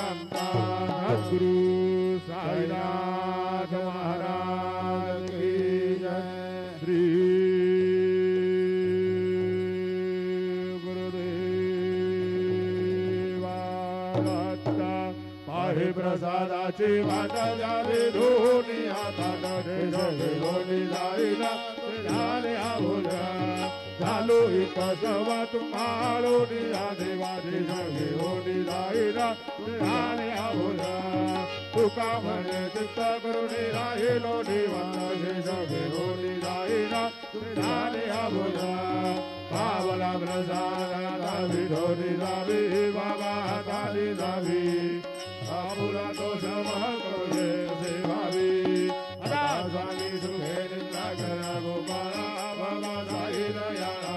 सद्गुरु साईनाथ महाराज की जय। श्री गुरुदेवादत्ता पाहे प्रसादाची वाट झाली दोन्ही हातात दोन्ही जाईना झाले आभोजा झालो एक सवा तुम्हालोनी देवादी जगे होनी जाईना झाले आभोजा तुका म्हणे चित्त करुणी राहिलो देवाचे जगे होनी जाईना झाले आभोजा पावला प्रसादा विधोनी जावी बाबा हाताली जावी बाबूला तो समहकोजे सेवावी आता स्वामी सुखे निंदा करा गोपाळा बाबा साई दयाळा